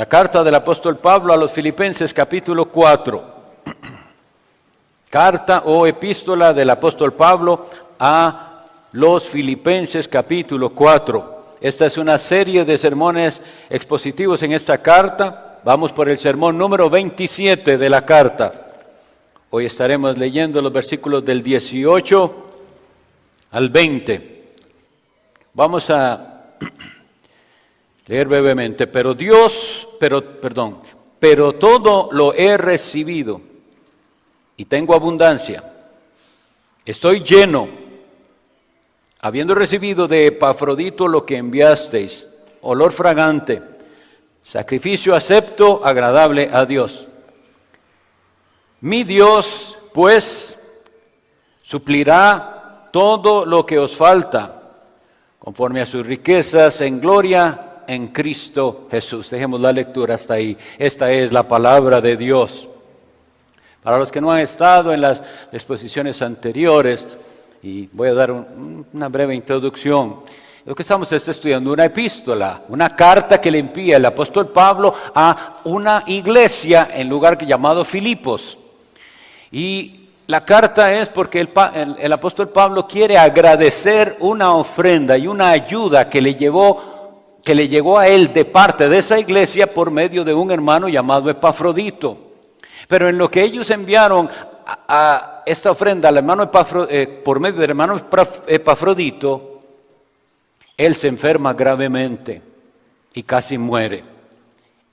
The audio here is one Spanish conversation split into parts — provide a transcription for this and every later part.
La carta del apóstol Pablo a los Filipenses, capítulo 4. Carta o epístola del apóstol Pablo a los Filipenses, capítulo 4. Esta es una serie de sermones expositivos en esta carta. Vamos por el sermón número 27 de la carta. Hoy estaremos leyendo los versículos del 18 al 20. Vamos a leer brevemente. Pero todo lo he recibido y tengo abundancia. Estoy lleno, habiendo recibido de Epafrodito lo que enviasteis, olor fragante, sacrificio acepto, agradable a Dios. Mi Dios, pues, suplirá todo lo que os falta, conforme a sus riquezas en gloria en Cristo Jesús. Dejemos la lectura hasta ahí. Esta es la palabra de Dios. Para los que no han estado en las exposiciones anteriores, y voy a dar una breve introducción. Lo que estamos es estudiando una epístola, una carta que le envía el apóstol Pablo a una iglesia en lugar llamado Filipos. Y la carta es porque el apóstol Pablo quiere agradecer una ofrenda y una ayuda que le llegó a él de parte de esa iglesia por medio de un hermano llamado Epafrodito. Pero en lo que ellos enviaron a esta ofrenda al hermano por medio del hermano Epafrodito, él se enferma gravemente y casi muere.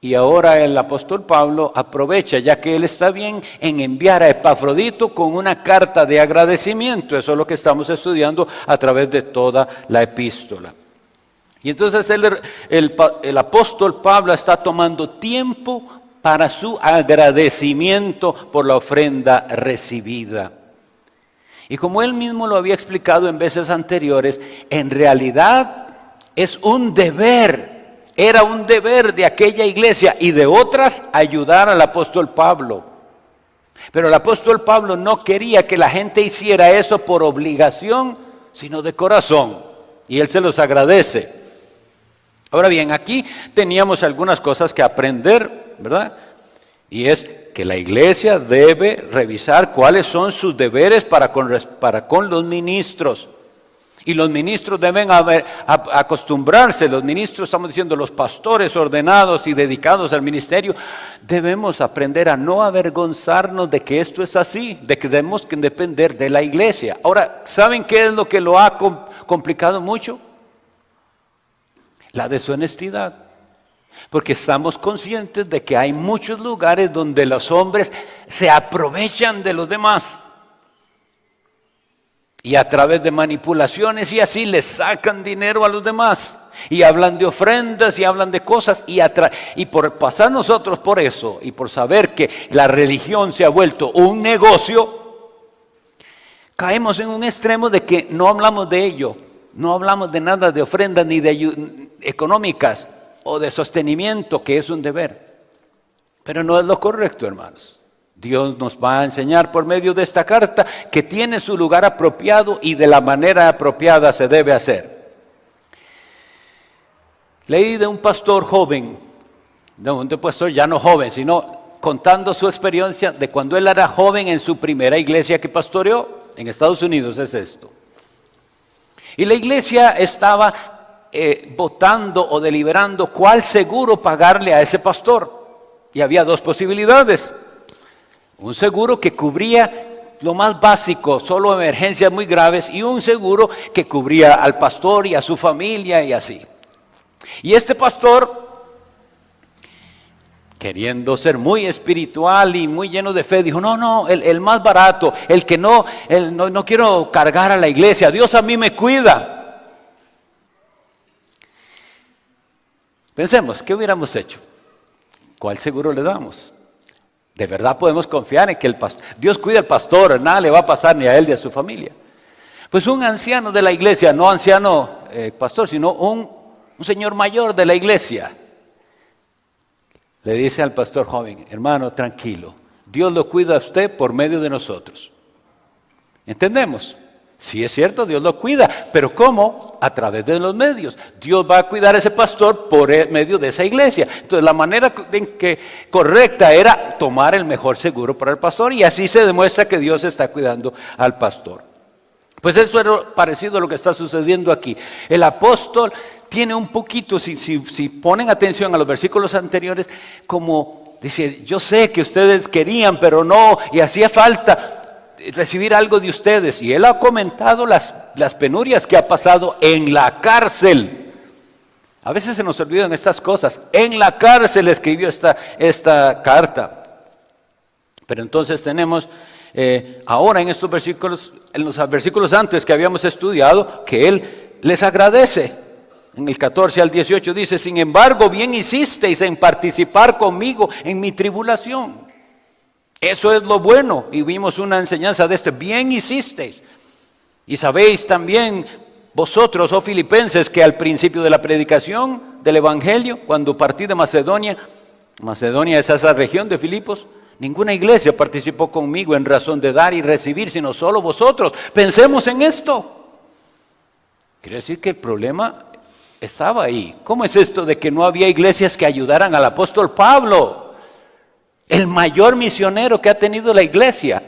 Y ahora el apóstol Pablo aprovecha, ya que él está bien, en enviar a Epafrodito con una carta de agradecimiento. Eso es lo que estamos estudiando a través de toda la epístola. Y entonces el apóstol Pablo está tomando tiempo para su agradecimiento por la ofrenda recibida. Y como él mismo lo había explicado en veces anteriores, en realidad es un deber. Era un deber de aquella iglesia y de otras ayudar al apóstol Pablo. Pero el apóstol Pablo no quería que la gente hiciera eso por obligación, sino de corazón. Y él se los agradece. Ahora bien, aquí teníamos algunas cosas que aprender, ¿verdad? Y es que la iglesia debe revisar cuáles son sus deberes para con los ministros. Y los ministros deben acostumbrarse, los ministros, estamos diciendo los pastores ordenados y dedicados al ministerio, debemos aprender a no avergonzarnos de que esto es así, de que debemos depender de la iglesia. Ahora, ¿saben qué es lo que lo ha complicado mucho? La deshonestidad. Porque estamos conscientes de que hay muchos lugares donde los hombres se aprovechan de los demás. Y a través de manipulaciones y así les sacan dinero a los demás. Y hablan de ofrendas y hablan de cosas. Y por pasar nosotros por eso y por saber que la religión se ha vuelto un negocio, caemos en un extremo de que no hablamos de ello. No hablamos de nada de ofrendas ni de económicas o de sostenimiento, que es un deber. Pero no es lo correcto, hermanos. Dios nos va a enseñar por medio de esta carta que tiene su lugar apropiado y de la manera apropiada se debe hacer. Leí de un pastor joven, de un pastor ya no joven, sino contando su experiencia de cuando él era joven en su primera iglesia que pastoreó en Estados Unidos, es esto. Y la iglesia estaba votando o deliberando cuál seguro pagarle a ese pastor. Y había dos posibilidades. Un seguro que cubría lo más básico, solo emergencias muy graves, y un seguro que cubría al pastor y a su familia y así. Y este pastor, queriendo ser muy espiritual y muy lleno de fe, dijo, no, el más barato, el que no quiero cargar a la iglesia, Dios a mí me cuida. Pensemos, ¿qué hubiéramos hecho? ¿Cuál seguro le damos? ¿De verdad podemos confiar en que Dios cuida al pastor, nada le va a pasar ni a él ni a su familia? Pues un anciano de la iglesia, no anciano pastor, sino un señor mayor de la iglesia, le dice al pastor joven, hermano, tranquilo, Dios lo cuida a usted por medio de nosotros. ¿Entendemos? Sí es cierto, Dios lo cuida, pero ¿cómo? A través de los medios. Dios va a cuidar a ese pastor por medio de esa iglesia. Entonces la manera correcta era tomar el mejor seguro para el pastor, y así se demuestra que Dios está cuidando al pastor. Pues eso es parecido a lo que está sucediendo aquí. El apóstol tiene un poquito, si ponen atención a los versículos anteriores, como dice, yo sé que ustedes querían, pero no, y hacía falta recibir algo de ustedes. Y él ha comentado las penurias que ha pasado en la cárcel. A veces se nos olvidan estas cosas. En la cárcel escribió esta carta. Pero entonces tenemos ahora en estos versículos, en los versículos antes que habíamos estudiado, que él les agradece. En el 14 al 18 dice, sin embargo, bien hicisteis en participar conmigo en mi tribulación. Eso es lo bueno, y vimos una enseñanza de esto. Bien hicisteis. Y sabéis también vosotros, oh filipenses, que al principio de la predicación del evangelio, cuando partí de Macedonia es esa región de Filipos, ninguna iglesia participó conmigo en razón de dar y recibir, sino solo vosotros. Pensemos en esto. Quiere decir que el problema estaba ahí. ¿Cómo es esto de que no había iglesias que ayudaran al apóstol Pablo? El mayor misionero que ha tenido la iglesia.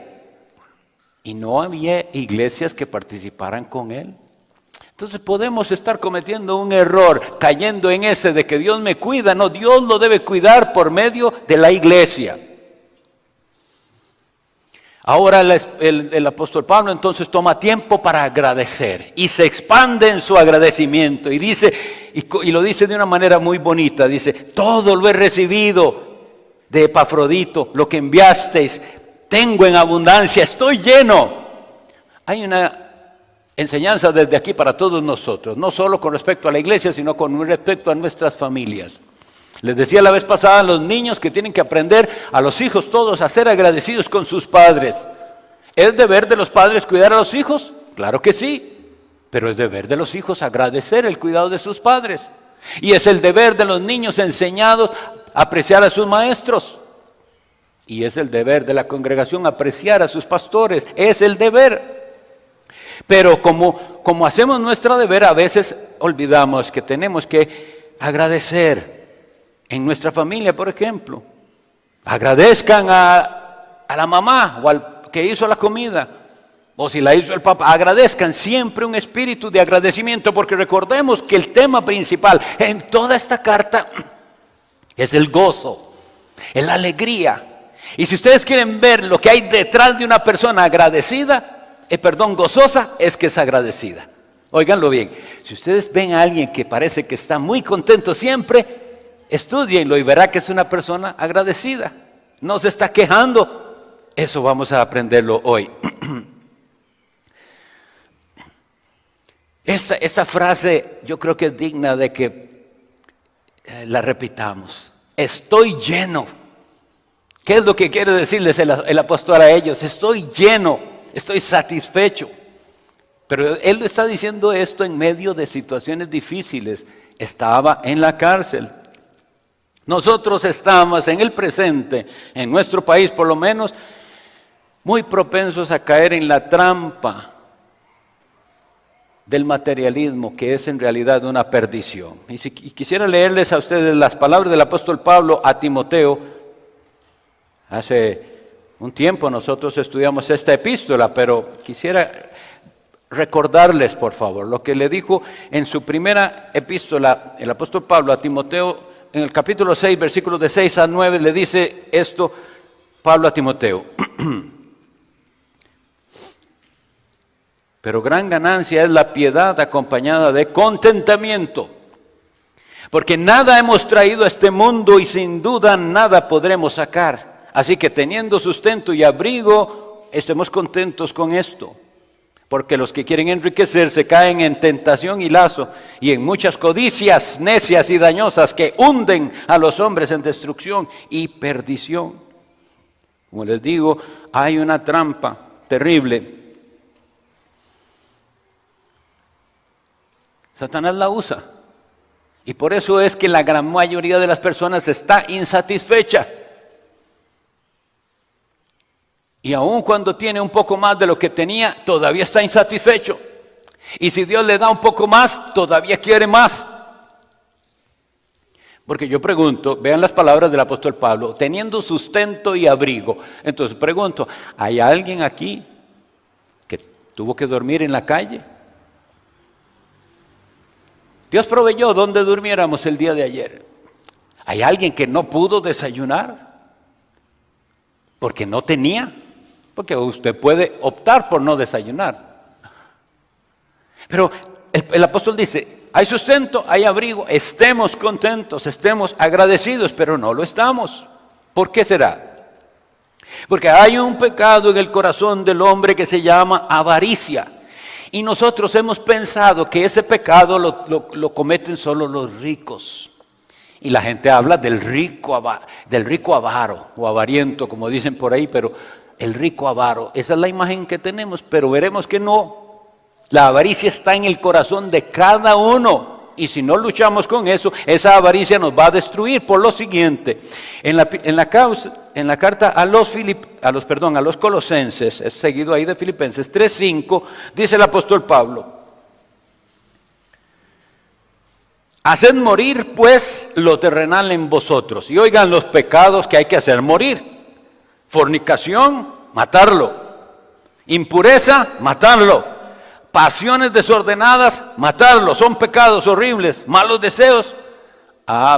Y no había iglesias que participaran con él. Entonces podemos estar cometiendo un error, cayendo en ese de que Dios me cuida. No, Dios lo debe cuidar por medio de la iglesia. Ahora el apóstol Pablo entonces toma tiempo para agradecer y se expande en su agradecimiento y dice, y lo dice de una manera muy bonita, dice, todo lo he recibido de Epafrodito, lo que enviasteis, tengo en abundancia, estoy lleno. Hay una enseñanza desde aquí para todos nosotros, no solo con respecto a la iglesia, sino con respecto a nuestras familias. Les decía la vez pasada a los niños que tienen que aprender, a los hijos todos, a ser agradecidos con sus padres. ¿Es deber de los padres cuidar a los hijos? Claro que sí, pero es deber de los hijos agradecer el cuidado de sus padres. Y es el deber de los niños enseñados a apreciar a sus maestros. Y es el deber de la congregación apreciar a sus pastores. Es el deber. Pero como hacemos nuestro deber, a veces olvidamos que tenemos que agradecer. En nuestra familia, por ejemplo, agradezcan a la mamá o al que hizo la comida, o si la hizo el papá, agradezcan siempre un espíritu de agradecimiento, porque recordemos que el tema principal en toda esta carta es el gozo, es la alegría. Y si ustedes quieren ver lo que hay detrás de una persona gozosa, es que es agradecida. Óiganlo bien, si ustedes ven a alguien que parece que está muy contento siempre, estúdienlo y verá que es una persona agradecida. No se está quejando. Eso vamos a aprenderlo hoy. Esta frase yo creo que es digna de que la repitamos. Estoy lleno. ¿Qué es lo que quiere decirles el apóstol a ellos? Estoy lleno, estoy satisfecho. Pero él lo está diciendo esto en medio de situaciones difíciles. Estaba en la cárcel. Nosotros estamos en el presente, en nuestro país por lo menos, muy propensos a caer en la trampa del materialismo, que es en realidad una perdición. Y quisiera leerles a ustedes las palabras del apóstol Pablo a Timoteo. Hace un tiempo nosotros estudiamos esta epístola, pero quisiera recordarles, por favor, lo que le dijo en su primera epístola el apóstol Pablo a Timoteo. En el capítulo 6, versículos de 6 a 9, le dice esto Pablo a Timoteo. Pero gran ganancia es la piedad acompañada de contentamiento, porque nada hemos traído a este mundo y sin duda nada podremos sacar. Así que teniendo sustento y abrigo, estemos contentos con esto. Porque los que quieren enriquecerse caen en tentación y lazo y en muchas codicias necias y dañosas que hunden a los hombres en destrucción y perdición. Como les digo, hay una trampa terrible. Satanás la usa. Y por eso es que la gran mayoría de las personas está insatisfecha. Y aun cuando tiene un poco más de lo que tenía, todavía está insatisfecho. Y si Dios le da un poco más, todavía quiere más. Porque yo pregunto, vean las palabras del apóstol Pablo, teniendo sustento y abrigo. Entonces pregunto, ¿hay alguien aquí que tuvo que dormir en la calle? Dios proveyó donde durmiéramos el día de ayer. ¿Hay alguien que no pudo desayunar? Porque no tenía. Porque usted puede optar por no desayunar. Pero el apóstol dice, hay sustento, hay abrigo, estemos contentos, estemos agradecidos, pero no lo estamos. ¿Por qué será? Porque hay un pecado en el corazón del hombre que se llama avaricia. Y nosotros hemos pensado que ese pecado lo cometen solo los ricos. Y la gente habla del rico avaro o avariento, como dicen por ahí, pero el rico avaro, esa es la imagen que tenemos, pero veremos que no. La avaricia está en el corazón de cada uno. Y si no luchamos con eso, esa avaricia nos va a destruir por lo siguiente. En la carta a los Colosenses, es seguido ahí de Filipenses 3:5, dice el apóstol Pablo: haced morir pues lo terrenal en vosotros. Y oigan los pecados que hay que hacer morir: fornicación, matarlo; impureza, matarlo; pasiones desordenadas, matarlo. Son pecados horribles. Malos deseos.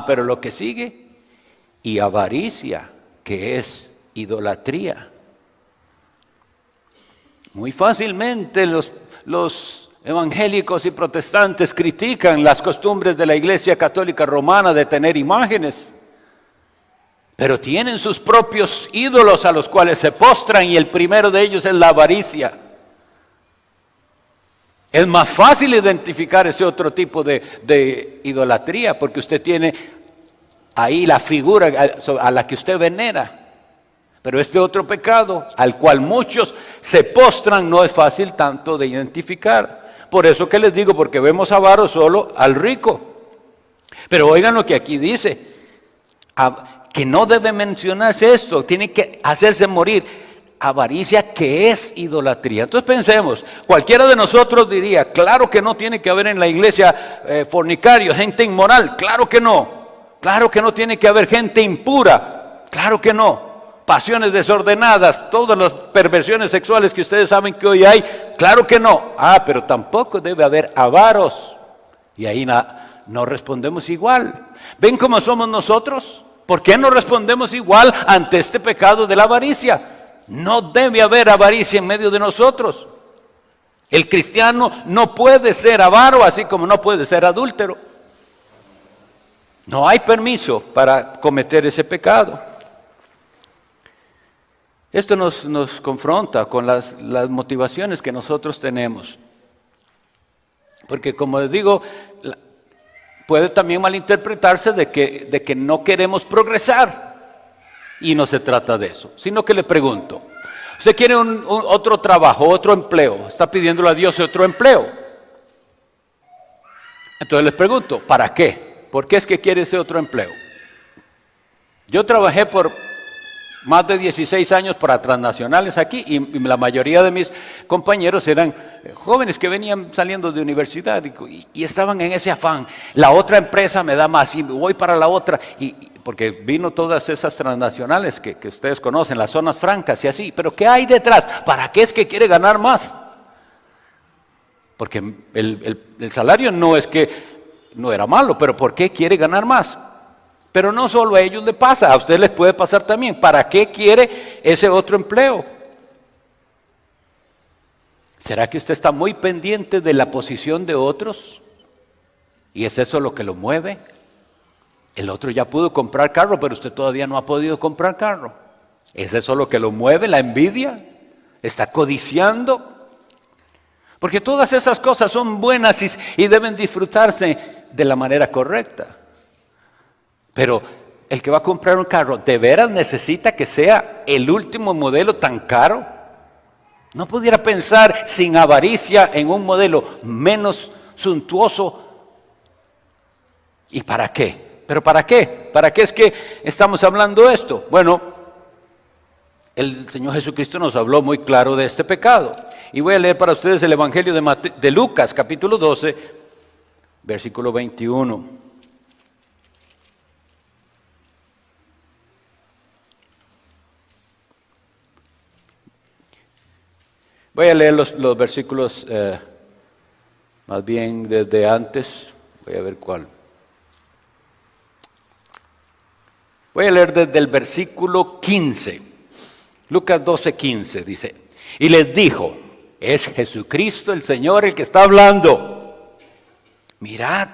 Pero lo que sigue, y avaricia, que es idolatría. Muy fácilmente los evangélicos y protestantes critican las costumbres de la Iglesia Católica Romana de tener imágenes, pero tienen sus propios ídolos a los cuales se postran, y el primero de ellos es la avaricia. Es más fácil identificar ese otro tipo de idolatría, porque usted tiene ahí la figura a la que usted venera. Pero este otro pecado, al cual muchos se postran, no es fácil tanto de identificar. Por eso que les digo, porque vemos avaro solo al rico. Pero oigan lo que aquí dice, que no debe mencionarse esto, tiene que hacerse morir. Avaricia, que es idolatría. Entonces pensemos, cualquiera de nosotros diría, claro que no tiene que haber en la iglesia fornicarios, gente inmoral, claro que no. Claro que no tiene que haber gente impura, claro que no. Pasiones desordenadas, todas las perversiones sexuales que ustedes saben que hoy hay, claro que no. Pero tampoco debe haber avaros. Y ahí no respondemos igual. ¿Ven cómo somos nosotros? ¿Por qué no respondemos igual ante este pecado de la avaricia? No debe haber avaricia en medio de nosotros. El cristiano no puede ser avaro, así como no puede ser adúltero. No hay permiso para cometer ese pecado. Esto nos confronta con las motivaciones que nosotros tenemos. Porque como les digo, puede también malinterpretarse de que no queremos progresar. Y no se trata de eso, sino que le pregunto, ¿usted quiere otro trabajo, otro empleo? Está pidiéndole a Dios otro empleo. Entonces les pregunto, ¿para qué? ¿Por qué es que quiere ese otro empleo? Yo trabajé por más de 16 años para transnacionales aquí, y la mayoría de mis compañeros eran jóvenes que venían saliendo de universidad y estaban en ese afán. La otra empresa me da más y voy para la otra, porque vino todas esas transnacionales que ustedes conocen, las zonas francas y así. Pero ¿qué hay detrás? ¿Para qué es que quiere ganar más? Porque el salario no es que no era malo, pero ¿por qué quiere ganar más? Pero no solo a ellos les pasa, a ustedes les puede pasar también. ¿Para qué quiere ese otro empleo? ¿Será que usted está muy pendiente de la posición de otros? ¿Y es eso lo que lo mueve? El otro ya pudo comprar carro, pero usted todavía no ha podido comprar carro. ¿Es eso lo que lo mueve? ¿La envidia? ¿Está codiciando? Porque todas esas cosas son buenas y deben disfrutarse de la manera correcta. Pero el que va a comprar un carro, ¿de veras necesita que sea el último modelo tan caro? ¿No pudiera pensar sin avaricia en un modelo menos suntuoso? ¿Y para qué? ¿Pero para qué? ¿Para qué es que estamos hablando esto? Bueno, El Señor Jesucristo nos habló muy claro de este pecado. Y voy a leer para ustedes el Evangelio de Lucas, capítulo 12, versículo 21. Voy a leer los versículos más bien desde antes. Voy a ver cuál. Voy a leer desde el versículo 15. Lucas 12, 15 dice, y les dijo, es Jesucristo el Señor el que está hablando. Mirad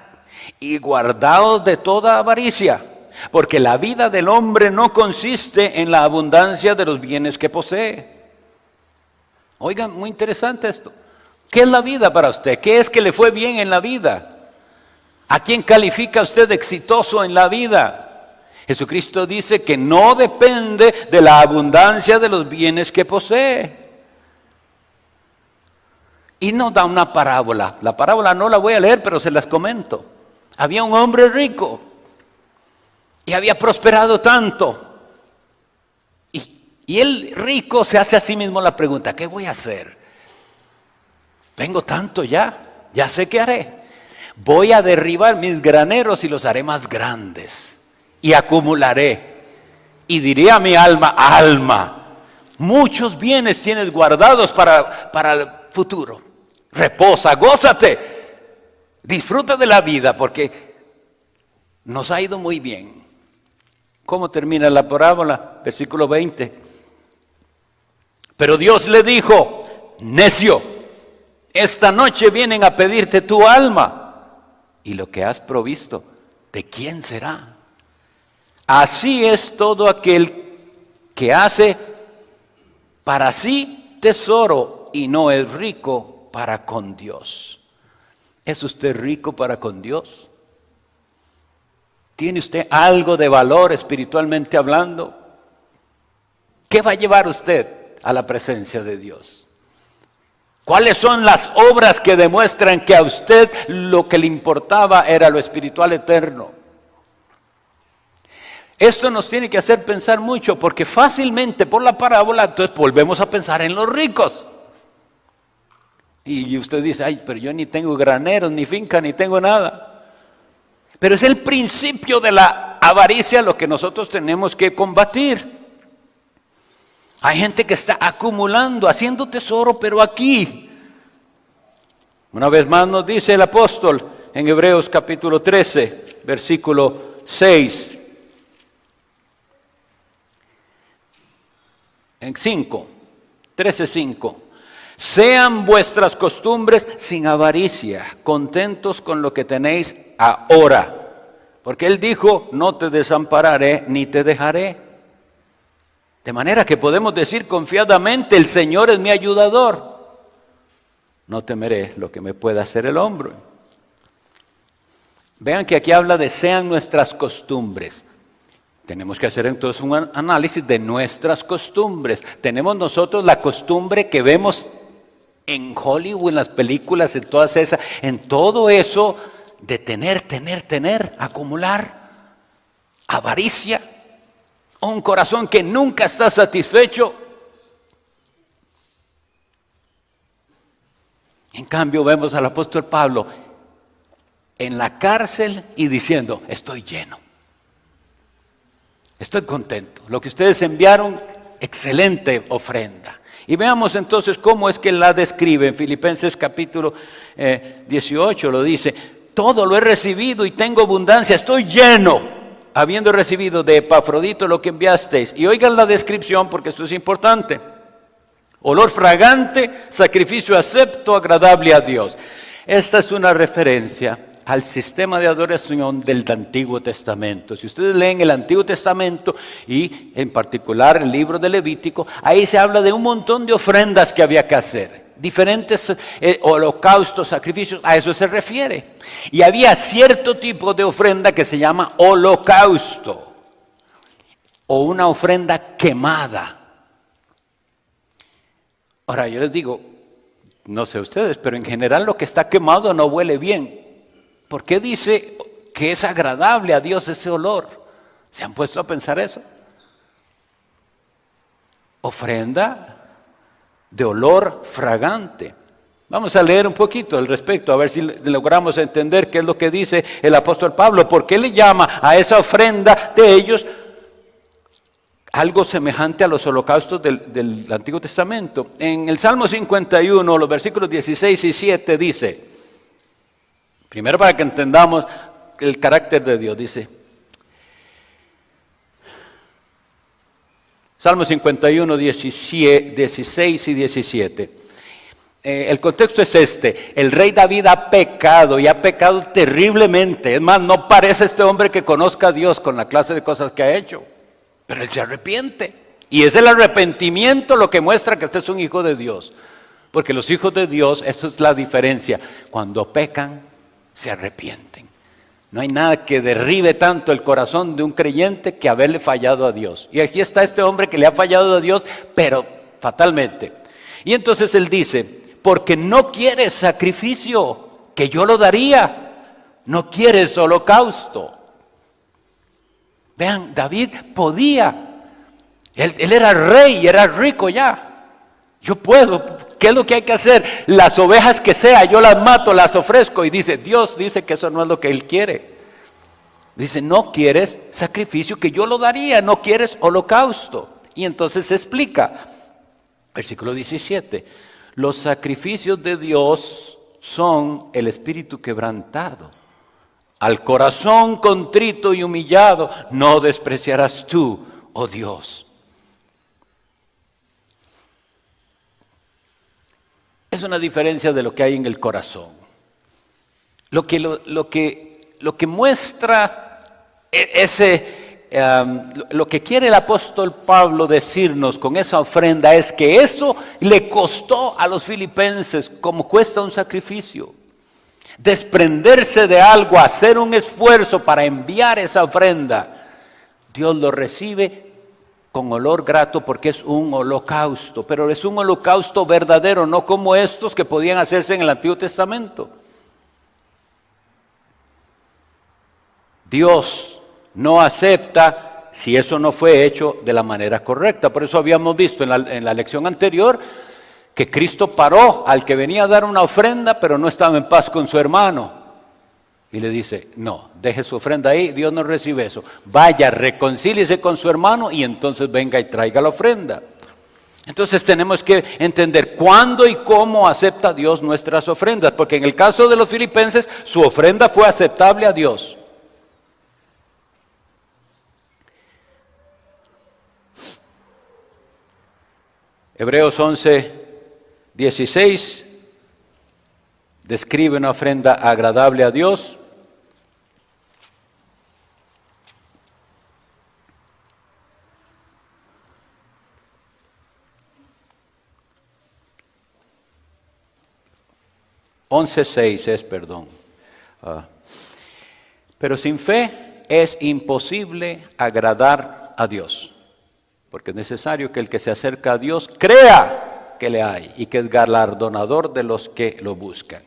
y guardaos de toda avaricia, porque la vida del hombre no consiste en la abundancia de los bienes que posee. Oigan, muy interesante esto. ¿Qué es la vida para usted? ¿Qué es que le fue bien en la vida? ¿A quién califica usted de exitoso en la vida? Jesucristo dice que no depende de la abundancia de los bienes que posee. Y nos da una parábola. La parábola no la voy a leer, pero se las comento. Había un hombre rico y había prosperado tanto. Y el rico se hace a sí mismo la pregunta, ¿qué voy a hacer? Tengo tanto ya sé qué haré. Voy a derribar mis graneros y los haré más grandes. Y acumularé. Y diré a mi alma, muchos bienes tienes guardados para el futuro. Reposa, gózate, disfruta de la vida porque nos ha ido muy bien. ¿Cómo termina la parábola? Versículo 20. Pero Dios le dijo, necio, esta noche vienen a pedirte tu alma y lo que has provisto, ¿de quién será? Así es todo aquel que hace para sí tesoro y no es rico para con Dios. ¿Es usted rico para con Dios? ¿Tiene usted algo de valor espiritualmente hablando? ¿Qué va a llevar usted a la presencia de Dios? ¿Cuáles son las obras que demuestran que a usted lo que le importaba era lo espiritual eterno? Esto nos tiene que hacer pensar mucho, porque fácilmente por la parábola entonces volvemos a pensar en los ricos. Y usted dice, ay, pero yo ni tengo graneros, ni finca, ni tengo nada. Pero es el principio de la avaricia lo que nosotros tenemos que combatir. Hay gente que está acumulando, haciendo tesoro, pero aquí. Una vez más nos dice el apóstol en Hebreos capítulo 13, versículo 6. En 13:5. Sean vuestras costumbres sin avaricia, contentos con lo que tenéis ahora. Porque Él dijo, no te desampararé ni te dejaré. De manera que podemos decir confiadamente, el Señor es mi ayudador. No temeré lo que me pueda hacer el hombre. Vean que aquí habla de sean nuestras costumbres. Tenemos que hacer entonces un análisis de nuestras costumbres. Tenemos nosotros la costumbre que vemos en Hollywood, en las películas, en todas esas, en todo eso de tener, acumular, avaricia, un corazón que nunca está satisfecho. En cambio vemos al apóstol Pablo en la cárcel y diciendo, estoy lleno. Estoy contento. Lo que ustedes enviaron, excelente ofrenda. Y veamos entonces cómo es que la describe en Filipenses capítulo 18, lo dice, todo lo he recibido y tengo abundancia, estoy lleno, habiendo recibido de Epafrodito lo que enviasteis. Y oigan la descripción porque esto es importante. Olor fragante, sacrificio acepto, agradable a Dios. Esta es una referencia al sistema de adoración del Antiguo Testamento. Si ustedes leen el Antiguo Testamento y en particular el libro de Levítico, ahí se habla de un montón de ofrendas que había que hacer. Diferentes holocaustos, sacrificios, a eso se refiere. Y había cierto tipo de ofrenda que se llama holocausto o una ofrenda quemada. Ahora yo les digo, no sé ustedes, pero en general lo que está quemado no huele bien. ¿Por qué dice que es agradable a Dios ese olor? ¿Se han puesto a pensar eso? ofrenda de olor fragante. Vamos a leer un poquito al respecto, a ver si logramos entender qué es lo que dice el apóstol Pablo. ¿Por qué le llama a esa ofrenda de ellos algo semejante a los holocaustos del Antiguo Testamento? En el Salmo 51, los versículos 16 y 17 dice, primero para que entendamos el carácter de Dios, dice, Salmo 51, 16 y 17. El contexto es este: el rey David ha pecado y ha pecado terriblemente. Es más, no parece este hombre que conozca a Dios con la clase de cosas que ha hecho, pero él se arrepiente. Y es el arrepentimiento lo que muestra que este es un hijo de Dios. Porque los hijos de Dios, eso es la diferencia, cuando pecan, se arrepienten. No hay nada que derribe tanto el corazón de un creyente que haberle fallado a Dios. Y aquí está este hombre que le ha fallado a Dios, pero fatalmente. Y entonces él dice, porque no quieres sacrificio, que yo lo daría. No quieres holocausto. Vean, David podía. Él era rey y era rico ya. Yo puedo. ¿Qué es lo que hay que hacer? Las ovejas que sea, yo las mato, las ofrezco. Y dice, Dios dice que eso no es lo que Él quiere. Dice, no quieres sacrificio, que yo lo daría. No quieres holocausto. Y entonces se explica. Versículo 17. Los sacrificios de Dios son el espíritu quebrantado. Al corazón contrito y humillado no despreciarás tú, oh Dios. Es una diferencia de lo que hay en el corazón. Lo que muestra lo que quiere el apóstol Pablo decirnos con esa ofrenda es que eso le costó a los filipenses como cuesta un sacrificio. Desprenderse de algo, hacer un esfuerzo para enviar esa ofrenda. Dios lo recibe con olor grato porque es un holocausto, pero es un holocausto verdadero, no como estos que podían hacerse en el Antiguo Testamento. Dios no acepta si eso no fue hecho de la manera correcta. Por eso habíamos visto en la lección anterior que Cristo paró al que venía a dar una ofrenda, pero no estaba en paz con su hermano. Y le dice, no, deje su ofrenda ahí, Dios no recibe eso. Vaya, reconcíliese con su hermano y entonces venga y traiga la ofrenda. Entonces tenemos que entender cuándo y cómo acepta Dios nuestras ofrendas, porque en el caso de los filipenses, su ofrenda fue aceptable a Dios. Hebreos 11:16 describe una ofrenda agradable a Dios. Pero sin fe es imposible agradar a Dios, porque es necesario que el que se acerca a Dios crea que le hay y que es galardonador de los que lo buscan.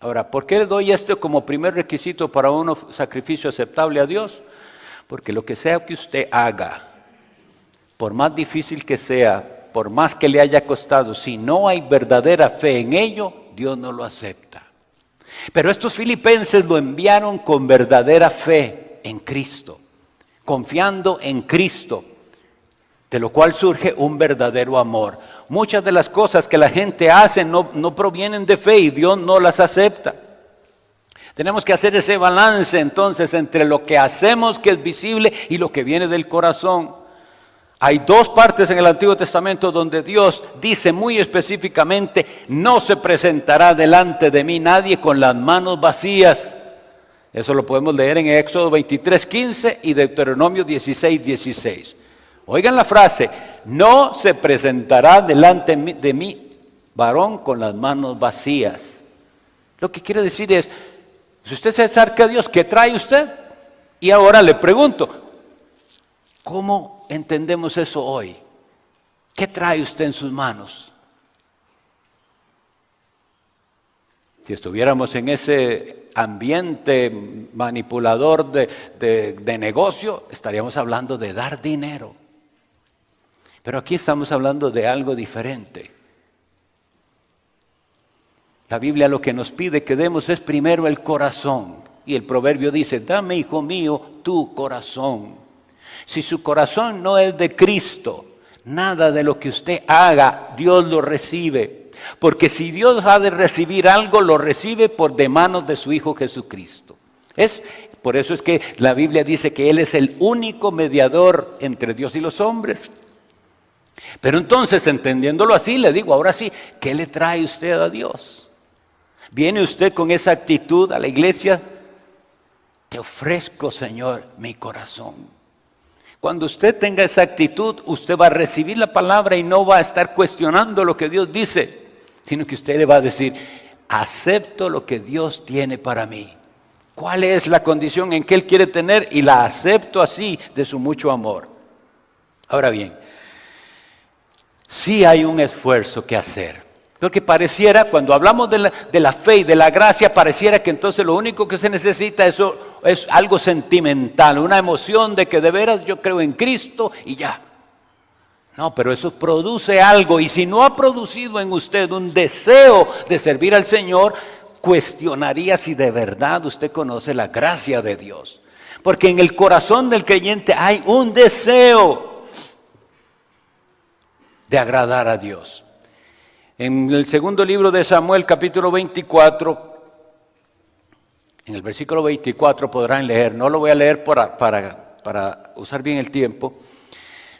Ahora, ¿por qué le doy esto como primer requisito para un sacrificio aceptable a Dios? Porque lo que sea que usted haga, por más difícil que sea, por más que le haya costado, si no hay verdadera fe en ello, Dios no lo acepta. Pero estos filipenses lo enviaron con verdadera fe en Cristo, confiando en Cristo, de lo cual surge un verdadero amor. Muchas de las cosas que la gente hace no provienen de fe y Dios no las acepta. Tenemos que hacer ese balance entonces entre lo que hacemos que es visible y lo que viene del corazón. Hay dos partes en el Antiguo Testamento donde Dios dice muy específicamente, no se presentará delante de mí nadie con las manos vacías. Eso lo podemos leer en Éxodo 23:15 y Deuteronomio 16:16. Oigan la frase, no se presentará delante de mí varón con las manos vacías. Lo que quiere decir es, si usted se acerca a Dios, ¿qué trae usted? Y ahora le pregunto, ¿cómo entendemos eso hoy? ¿Qué trae usted en sus manos? Si estuviéramos en ese ambiente manipulador de negocio, estaríamos hablando de dar dinero. Pero aquí estamos hablando de algo diferente. La Biblia lo que nos pide que demos es primero el corazón. Y el proverbio dice, dame, hijo mío, tu corazón. Si su corazón no es de Cristo, nada de lo que usted haga, Dios lo recibe. Porque si Dios ha de recibir algo, lo recibe de manos de su Hijo Jesucristo. Por eso es que la Biblia dice que Él es el único mediador entre Dios y los hombres. Pero entonces, entendiéndolo así, le digo, ahora sí, ¿qué le trae usted a Dios? ¿Viene usted con esa actitud a la iglesia? Te ofrezco, Señor, mi corazón. Cuando usted tenga esa actitud, usted va a recibir la palabra y no va a estar cuestionando lo que Dios dice, sino que usted le va a decir, acepto lo que Dios tiene para mí. ¿Cuál es la condición en que Él quiere tener? Y la acepto así, de su mucho amor. Ahora bien, sí hay un esfuerzo que hacer. Porque pareciera, cuando hablamos de la fe y de la gracia, pareciera que entonces lo único que se necesita es algo sentimental, una emoción de que de veras yo creo en Cristo y ya. No, pero eso produce algo, y si no ha producido en usted un deseo de servir al Señor, cuestionaría si de verdad usted conoce la gracia de Dios. Porque en el corazón del creyente hay un deseo de agradar a Dios. En el segundo libro de Samuel, capítulo 24, en el versículo 24 podrán leer, no lo voy a leer para usar bien el tiempo.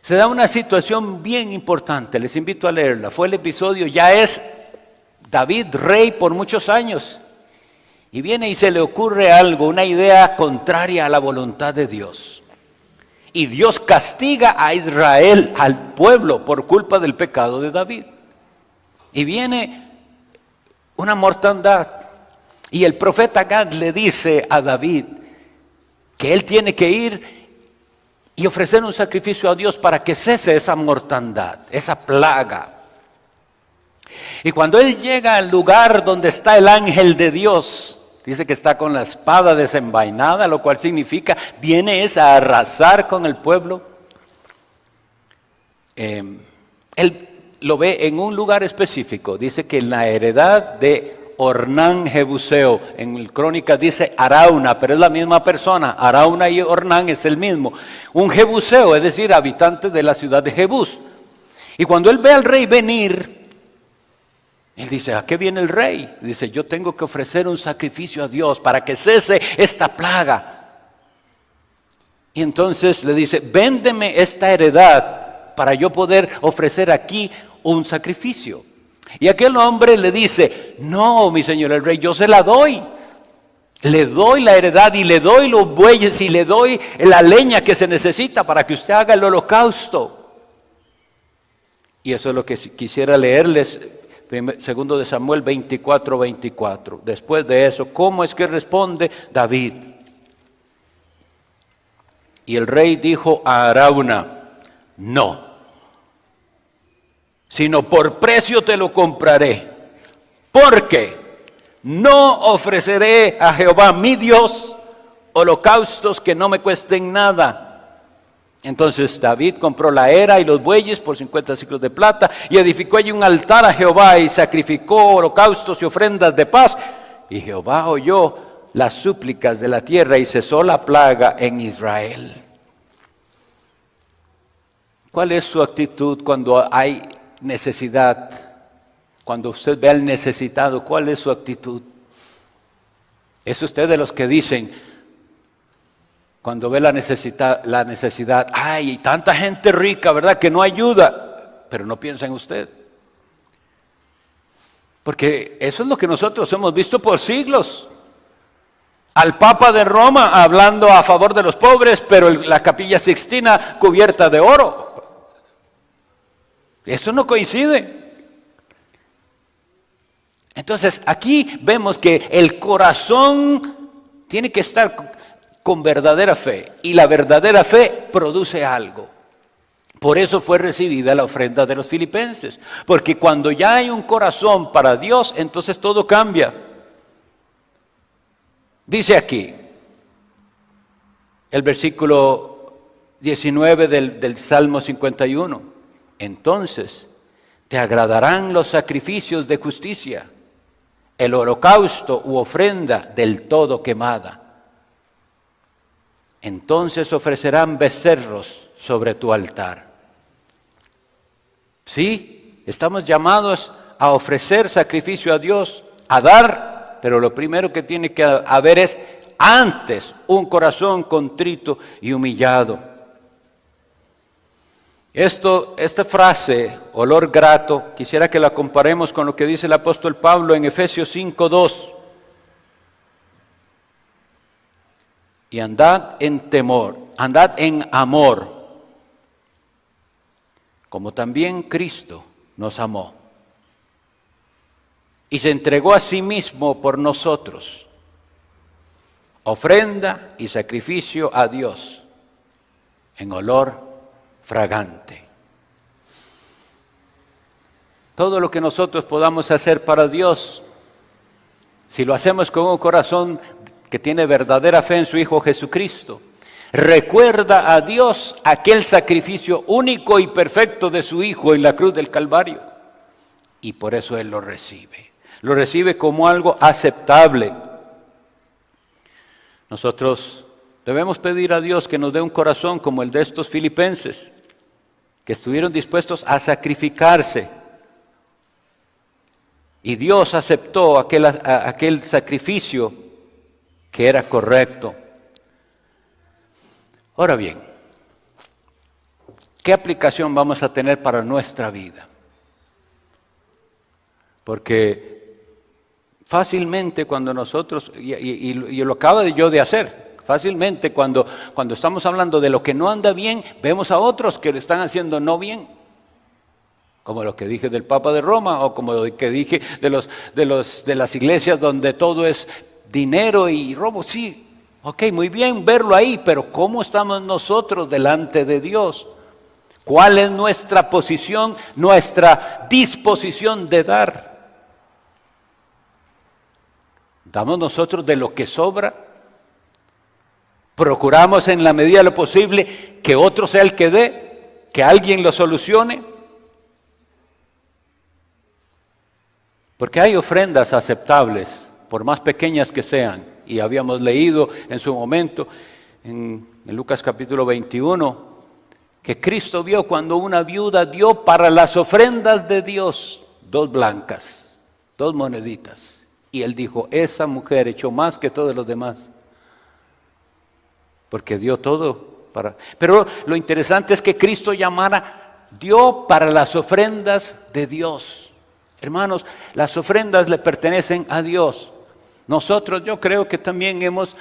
Se da una situación bien importante, les invito a leerla. Fue el episodio, ya es David rey por muchos años. Y viene y se le ocurre algo, una idea contraria a la voluntad de Dios. Y Dios castiga a Israel, al pueblo, por culpa del pecado de David. Y viene una mortandad. Y el profeta Gad le dice a David que él tiene que ir y ofrecer un sacrificio a Dios para que cese esa mortandad, esa plaga. Y cuando él llega al lugar donde está el ángel de Dios, dice que está con la espada desenvainada, lo cual significa, viene a arrasar con el pueblo. Él lo ve en un lugar específico, dice que en la heredad de Ornán Jebuseo, en el Crónica dice Arauna, pero es la misma persona, Arauna y Ornán es el mismo. Un Jebuseo, es decir, habitante de la ciudad de Jebús. Y cuando él ve al rey venir, él dice, ¿a qué viene el rey? Dice, yo tengo que ofrecer un sacrificio a Dios para que cese esta plaga. Y entonces le dice, véndeme esta heredad para yo poder ofrecer aquí un sacrificio. Y aquel hombre le dice, no, mi señor el rey, yo se la doy. Le doy la heredad y le doy los bueyes y le doy la leña que se necesita para que usted haga el holocausto. Y eso es lo que quisiera leerles. Segundo de Samuel 24:24. Después de eso, ¿cómo es que responde David? Y el rey dijo a Arauna, no, sino por precio te lo compraré, porque no ofreceré a Jehová mi Dios holocaustos que no me cuesten nada. Entonces David compró la era y los bueyes por 50 siclos de plata y edificó allí un altar a Jehová y sacrificó holocaustos y ofrendas de paz. Y Jehová oyó las súplicas de la tierra y cesó la plaga en Israel. ¿Cuál es su actitud cuando hay necesidad? Cuando usted ve al necesitado, ¿cuál es su actitud? ¿Es usted de los que dicen, cuando ve la necesidad, ay, hay tanta gente rica, ¿verdad?, que no ayuda, pero no piensa en usted? Porque eso es lo que nosotros hemos visto por siglos. Al Papa de Roma hablando a favor de los pobres, pero la Capilla Sixtina cubierta de oro. Eso no coincide. Entonces, aquí vemos que el corazón tiene que estar con verdadera fe, y la verdadera fe produce algo. Por eso fue recibida la ofrenda de los filipenses, porque cuando ya hay un corazón para Dios, entonces todo cambia. Dice aquí, el versículo 19 del Salmo 51, entonces te agradarán los sacrificios de justicia, el holocausto u ofrenda del todo quemada. Entonces ofrecerán becerros sobre tu altar. Sí, estamos llamados a ofrecer sacrificio a Dios, a dar, pero lo primero que tiene que haber es antes un corazón contrito y humillado. Esta frase, olor grato, quisiera que la comparemos con lo que dice el apóstol Pablo en Efesios 5:2. Y andad en temor, andad en amor, como también Cristo nos amó y se entregó a sí mismo por nosotros, ofrenda y sacrificio a Dios en olor fragante. Todo lo que nosotros podamos hacer para Dios, si lo hacemos con un corazón que tiene verdadera fe en su Hijo Jesucristo, recuerda a Dios aquel sacrificio único y perfecto de su Hijo en la cruz del Calvario, y por eso Él lo recibe como algo aceptable. Nosotros debemos pedir a Dios que nos dé un corazón como el de estos filipenses, que estuvieron dispuestos a sacrificarse, y Dios aceptó aquel sacrificio que era correcto. Ahora bien, ¿qué aplicación vamos a tener para nuestra vida? Porque fácilmente cuando nosotros, y lo acabo yo de hacer, fácilmente cuando estamos hablando de lo que no anda bien, vemos a otros que lo están haciendo no bien. Como lo que dije del Papa de Roma, o como lo que dije de las iglesias donde todo es dinero y robo. Sí, ok, muy bien verlo ahí, pero ¿cómo estamos nosotros delante de Dios? ¿Cuál es nuestra posición, nuestra disposición de dar? ¿Damos nosotros de lo que sobra? ¿Procuramos en la medida de lo posible que otro sea el que dé, que alguien lo solucione? Porque hay ofrendas aceptables, por más pequeñas que sean, y habíamos leído en su momento en Lucas capítulo 21, que Cristo vio cuando una viuda dio para las ofrendas de Dios 2 blancas, 2 moneditas, y Él dijo, esa mujer echó más que todos los demás, porque dio todo para... Pero lo interesante es que Cristo dio para las ofrendas de Dios. Hermanos, las ofrendas le pertenecen a Dios. Nosotros, yo creo que también hemos,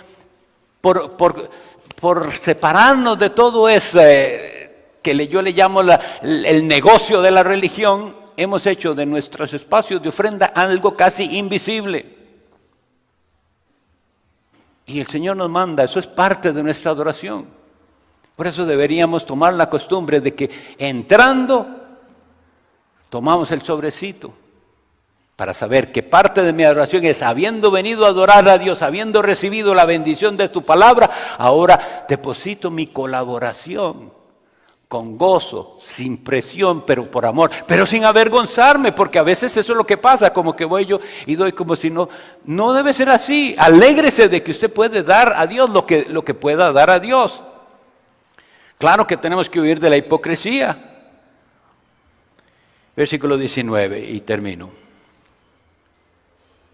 por separarnos de todo ese, yo le llamo el negocio de la religión, hemos hecho de nuestros espacios de ofrenda algo casi invisible. Y el Señor nos manda, eso es parte de nuestra adoración. Por eso deberíamos tomar la costumbre de que entrando, tomamos el sobrecito, para saber que parte de mi adoración es, habiendo venido a adorar a Dios, habiendo recibido la bendición de tu palabra, ahora deposito mi colaboración con gozo, sin presión, pero por amor, pero sin avergonzarme, porque a veces eso es lo que pasa, como que voy yo y doy como si no debe ser así. Alégrese de que usted puede dar a Dios lo que pueda dar a Dios. Claro que tenemos que huir de la hipocresía. Versículo 19, y termino.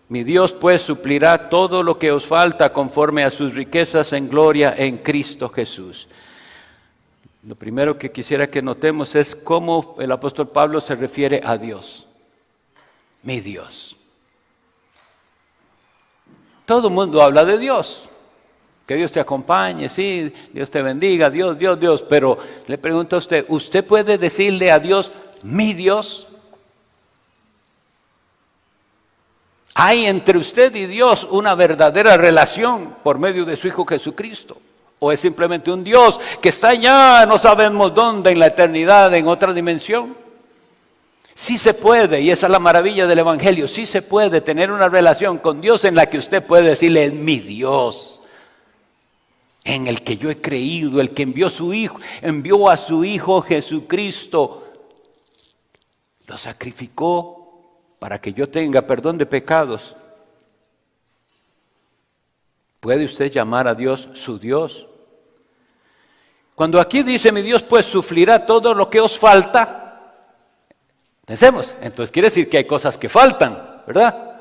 Mi Dios pues suplirá todo lo que os falta conforme a sus riquezas en gloria en Cristo Jesús. Lo primero que quisiera que notemos es cómo el apóstol Pablo se refiere a Dios. Mi Dios. Todo el mundo habla de Dios. Que Dios te acompañe, sí, Dios te bendiga, Dios. Pero le pregunto a usted, ¿usted puede decirle a Dios, mi Dios? ¿Hay entre usted y Dios una verdadera relación por medio de su Hijo Jesucristo? ¿O es simplemente un Dios que está allá, no sabemos dónde, en la eternidad, en otra dimensión? Sí se puede, y esa es la maravilla del Evangelio, sí se puede tener una relación con Dios en la que usted puede decirle, es mi Dios, en el que yo he creído, el que envió a su Hijo Jesucristo Lo sacrificó para que yo tenga perdón de pecados. ¿Puede usted llamar a Dios su Dios? Cuando aquí dice mi Dios pues suplirá todo lo que os falta, pensemos, entonces quiere decir que hay cosas que faltan, ¿verdad?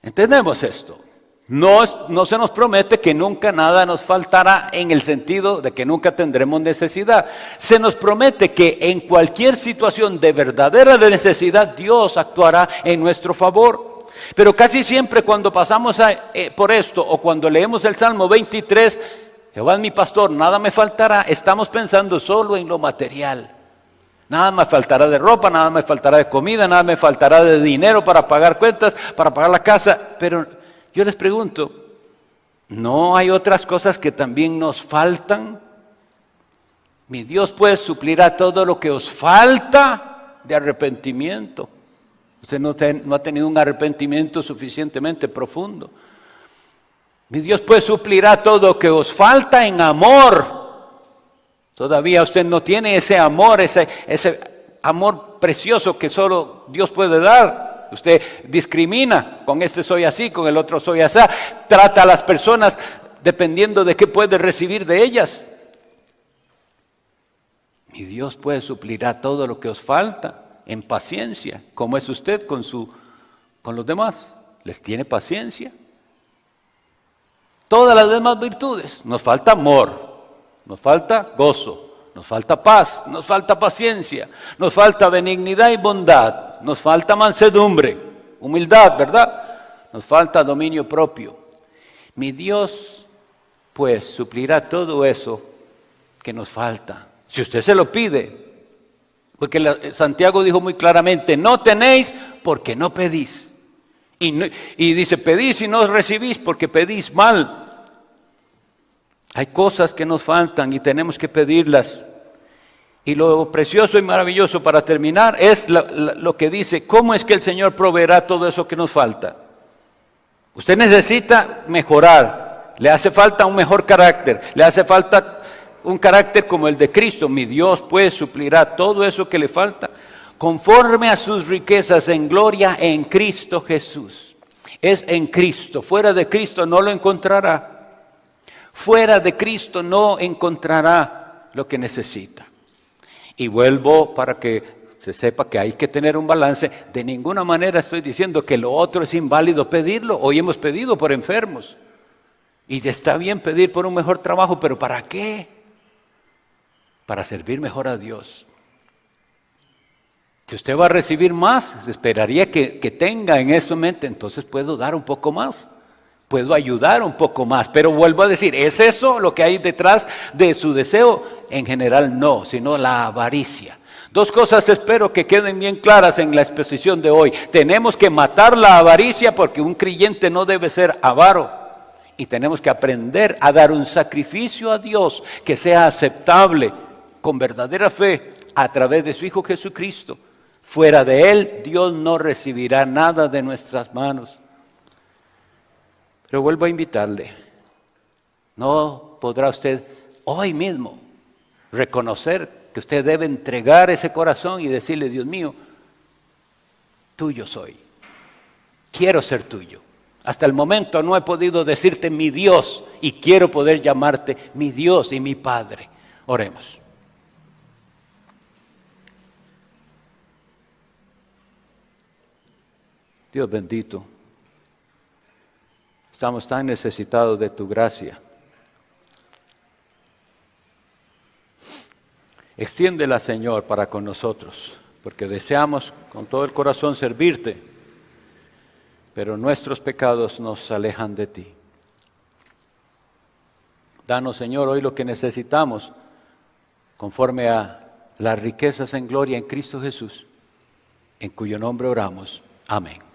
Entendemos esto. No se nos promete que nunca nada nos faltará en el sentido de que nunca tendremos necesidad. Se nos promete que en cualquier situación de verdadera necesidad Dios actuará en nuestro favor. Pero casi siempre cuando pasamos por esto o cuando leemos el Salmo 23, Jehová es mi pastor, nada me faltará, estamos pensando solo en lo material. Nada me faltará de ropa, nada me faltará de comida, nada me faltará de dinero para pagar cuentas, para pagar la casa. Pero yo les pregunto, ¿no hay otras cosas que también nos faltan? Mi Dios pues suplirá todo lo que os falta de arrepentimiento. Usted no ha tenido un arrepentimiento suficientemente profundo. Mi Dios pues suplirá todo lo que os falta en amor. Todavía usted no tiene ese amor, ese amor precioso que solo Dios puede dar. Usted discrimina, con este soy así, con el otro soy así. Trata a las personas dependiendo de qué puede recibir de ellas. Mi Dios pues suplirá todo lo que os falta en paciencia, como es usted con los demás. ¿Les tiene paciencia? Todas las demás virtudes. Nos falta amor, nos falta gozo, nos falta paz, nos falta paciencia, nos falta benignidad y bondad, nos falta mansedumbre, humildad, ¿verdad? Nos falta dominio propio. Mi Dios, pues, suplirá todo eso que nos falta, si usted se lo pide. Porque Santiago dijo muy claramente, no tenéis porque no pedís. Y dice, pedís y no recibís porque pedís mal. Hay cosas que nos faltan y tenemos que pedirlas. Y lo precioso y maravilloso para terminar es lo que dice, ¿cómo es que el Señor proveerá todo eso que nos falta? Usted necesita mejorar, le hace falta un mejor carácter, le hace falta un carácter como el de Cristo. Mi Dios pues suplirá todo eso que le falta conforme a sus riquezas en gloria en Cristo Jesús. Es en Cristo, fuera de Cristo no lo encontrará. Fuera de Cristo no encontrará lo que necesita. Y vuelvo para que se sepa que hay que tener un balance. De ninguna manera estoy diciendo que lo otro es inválido pedirlo. Hoy hemos pedido por enfermos. Y está bien pedir por un mejor trabajo, pero ¿para qué? Para servir mejor a Dios. Si usted va a recibir más, esperaría que tenga en eso en mente, entonces puedo dar un poco más, puedo ayudar un poco más, pero vuelvo a decir, ¿es eso lo que hay detrás de su deseo? En general no, sino la avaricia. Dos cosas espero que queden bien claras en la exposición de hoy. Tenemos que matar la avaricia porque un creyente no debe ser avaro. Y tenemos que aprender a dar un sacrificio a Dios que sea aceptable, con verdadera fe, a través de su Hijo Jesucristo. Fuera de Él, Dios no recibirá nada de nuestras manos. Pero vuelvo a invitarle, ¿no podrá usted hoy mismo reconocer que usted debe entregar ese corazón y decirle, Dios mío, tuyo soy, quiero ser tuyo? Hasta el momento no he podido decirte mi Dios y quiero poder llamarte mi Dios y mi Padre. Oremos. Dios bendito, estamos tan necesitados de tu gracia. Extiéndela, Señor, para con nosotros, porque deseamos con todo el corazón servirte, pero nuestros pecados nos alejan de ti. Danos, Señor, hoy lo que necesitamos, conforme a las riquezas en gloria en Cristo Jesús, en cuyo nombre oramos. Amén.